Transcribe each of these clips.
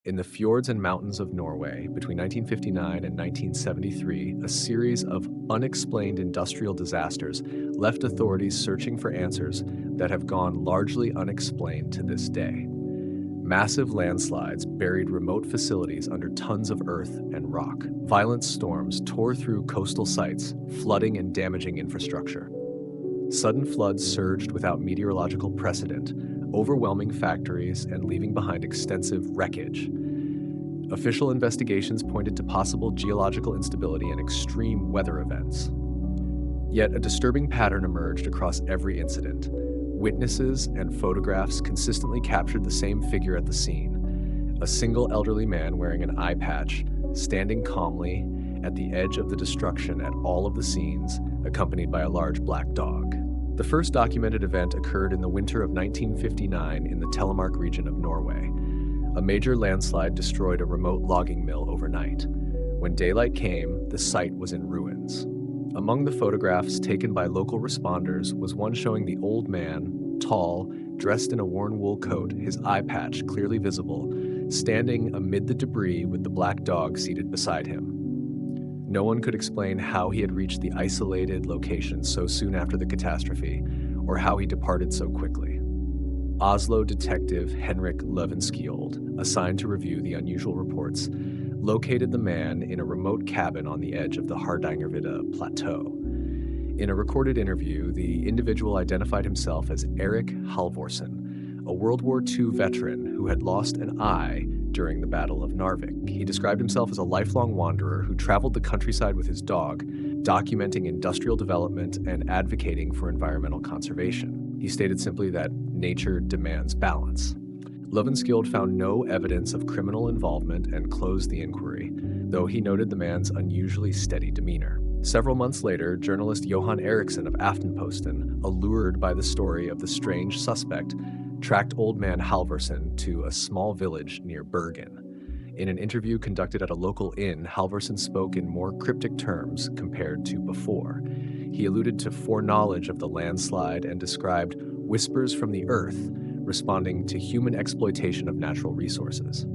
In the fjords and mountains of Norway between 1959 and 1973, a series of unexplained industrial disasters left authorities searching for answers that have gone largely unexplained to this day. Massive landslides buried remote facilities under tons of earth and rock. Violent storms tore through coastal sites, flooding and damaging infrastructure. Sudden floods surged without meteorological precedent, overwhelming factories and leaving behind extensive wreckage. Official investigations pointed to possible geological instability and extreme weather events. Yet a disturbing pattern emerged across every incident. Witnesses and photographs consistently captured the same figure at the scene: a single elderly man wearing an eye patch, standing calmly at the edge of the destruction at all of the scenes, accompanied by a large black dog. The first documented event occurred in the winter of 1959 in the Telemark region of Norway. A major landslide destroyed a remote logging mill overnight. When daylight came, the site was in ruins. Among the photographs taken by local responders was one showing the old man, tall, dressed in a worn wool coat, his eye patch clearly visible, standing amid the debris with the black dog seated beside him. No one could explain how he had reached the isolated location so soon after the catastrophe, or how he departed so quickly. Oslo detective Henrik Løvenskiold, assigned to review the unusual reports, located the man in a remote cabin on the edge of the Hardangervidda Plateau. In a recorded interview, the individual identified himself as Erik Halvorsen, a World War II veteran who had lost an eye during the Battle of Narvik. He described himself as a lifelong wanderer who traveled the countryside with his dog, documenting industrial development and advocating for environmental conservation. He stated simply that nature demands balance. Løvenskiold found no evidence of criminal involvement and closed the inquiry, though he noted the man's unusually steady demeanor. Several months later, journalist Johan Eriksson of Aftenposten, allured by the story of the strange suspect, tracked old man Halvorsen to a small village near Bergen. In an interview conducted at a local inn, Halvorsen spoke in more cryptic terms compared to before. He alluded to foreknowledge of the landslide and described whispers from the earth, responding to human exploitation of natural resources.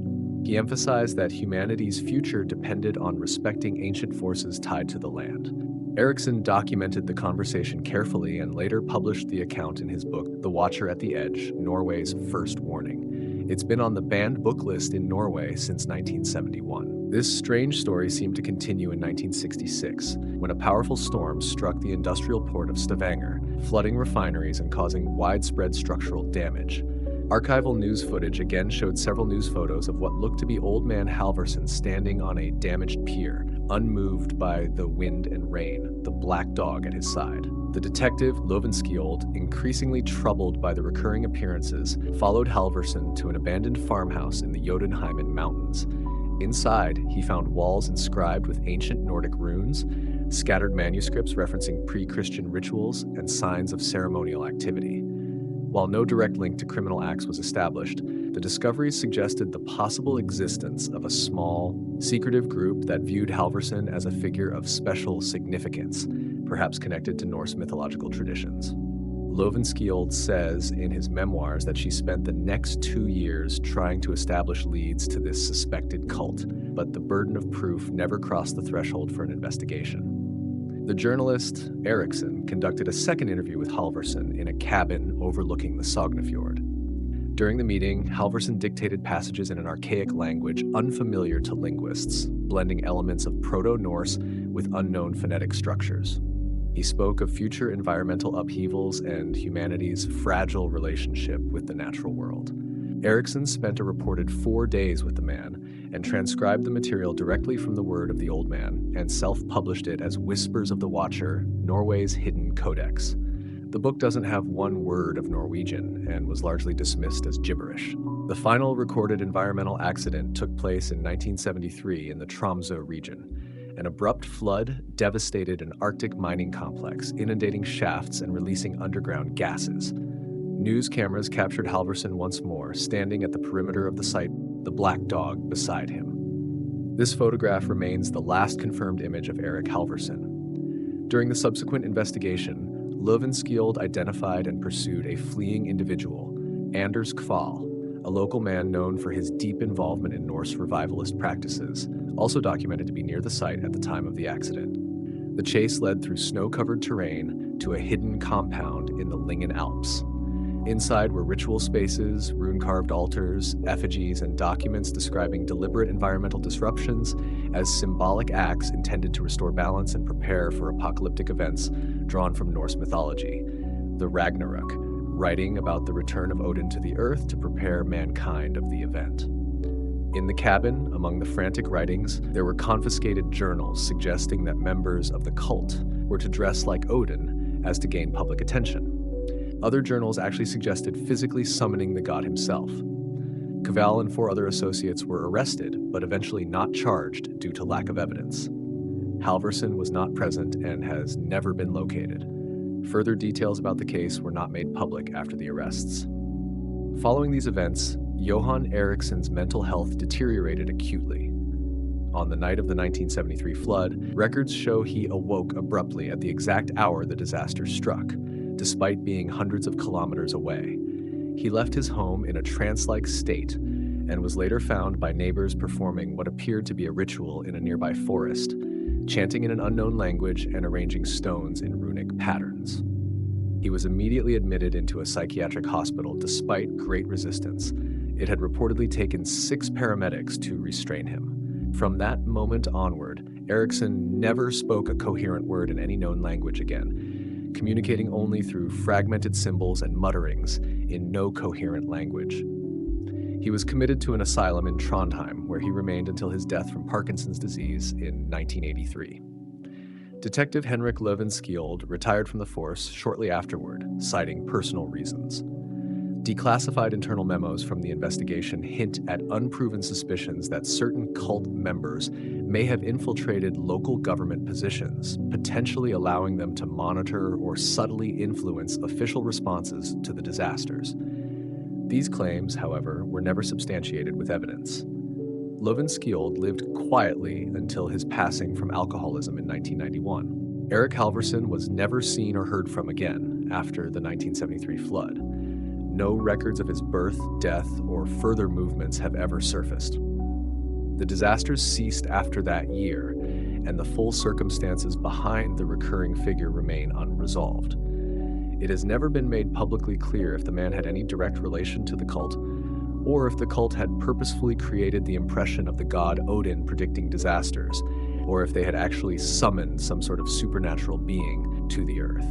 He emphasized that humanity's future depended on respecting ancient forces tied to the land. Eriksson documented the conversation carefully and later published the account in his book, The Watcher at the Edge, Norway's First Warning. It's been on the banned book list in Norway since 1971. This strange story seemed to continue in 1966, when a powerful storm struck the industrial port of Stavanger, flooding refineries and causing widespread structural damage. Archival news footage again showed several news photos of what looked to be old man Halvorsen standing on a damaged pier, unmoved by the wind and rain, the black dog at his side. The detective, Løvenskiold, increasingly troubled by the recurring appearances, followed Halvorsen to an abandoned farmhouse in the Jotunheimen Mountains. Inside, he found walls inscribed with ancient Nordic runes, scattered manuscripts referencing pre-Christian rituals, and signs of ceremonial activity. While no direct link to criminal acts was established, the discoveries suggested the possible existence of a small, secretive group that viewed Halvorsen as a figure of special significance, perhaps connected to Norse mythological traditions. Løvenskiold says in his memoirs that she spent the next 2 years trying to establish leads to this suspected cult, but the burden of proof never crossed the threshold for an investigation. The journalist, Eriksson, conducted a second interview with Halvorsen in a cabin overlooking the Sognefjord. During the meeting, Halvorsen dictated passages in an archaic language unfamiliar to linguists, blending elements of Proto-Norse with unknown phonetic structures. He spoke of future environmental upheavals and humanity's fragile relationship with the natural world. Eriksson spent a reported 4 days with the man and transcribed the material directly from the word of the old man and self-published it as Whispers of the Watcher, Norway's Hidden Codex. The book doesn't have one word of Norwegian and was largely dismissed as gibberish. The final recorded environmental accident took place in 1973 in the Tromsø region. An abrupt flood devastated an Arctic mining complex, inundating shafts and releasing underground gases. News cameras captured Halvorsen once more, standing at the perimeter of the site, the black dog beside him. This photograph remains the last confirmed image of Erik Halvorsen. During the subsequent investigation, Løvenskiold identified and pursued a fleeing individual, Anders Kval, a local man known for his deep involvement in Norse revivalist practices, also documented to be near the site at the time of the accident. The chase led through snow-covered terrain to a hidden compound in the Lingen Alps. Inside were ritual spaces, rune-carved altars, effigies, and documents describing deliberate environmental disruptions as symbolic acts intended to restore balance and prepare for apocalyptic events drawn from Norse mythology, the Ragnarok, writing about the return of Odin to the earth to prepare mankind of the event. In the cabin, among the frantic writings, there were confiscated journals suggesting that members of the cult were to dress like Odin as to gain public attention. Other journals actually suggested physically summoning the god himself. Cavell and 4 other associates were arrested, but eventually not charged due to lack of evidence. Halvorsen was not present and has never been located. Further details about the case were not made public after the arrests. Following these events, Johan Eriksson's mental health deteriorated acutely. On the night of the 1973 flood, records show he awoke abruptly at the exact hour the disaster struck, despite being hundreds of kilometers away. He left his home in a trance-like state and was later found by neighbors performing what appeared to be a ritual in a nearby forest, chanting in an unknown language and arranging stones in runic patterns. He was immediately admitted into a psychiatric hospital despite great resistance. It had reportedly taken 6 paramedics to restrain him. From that moment onward, Eriksson never spoke a coherent word in any known language again, communicating only through fragmented symbols and mutterings in no coherent language. He was committed to an asylum in Trondheim, where he remained until his death from Parkinson's disease in 1983. Detective Henrik Løvenskiold retired from the force shortly afterward, citing personal reasons. Declassified internal memos from the investigation hint at unproven suspicions that certain cult members may have infiltrated local government positions, potentially allowing them to monitor or subtly influence official responses to the disasters. These claims, however, were never substantiated with evidence. Løvenskiold lived quietly until his passing from alcoholism in 1991. Erik Halvorsen was never seen or heard from again after the 1973 flood. No records of his birth, death, or further movements have ever surfaced. The disasters ceased after that year, and the full circumstances behind the recurring figure remain unresolved. It has never been made publicly clear if the man had any direct relation to the cult, or if the cult had purposefully created the impression of the god Odin predicting disasters, or if they had actually summoned some sort of supernatural being to the earth.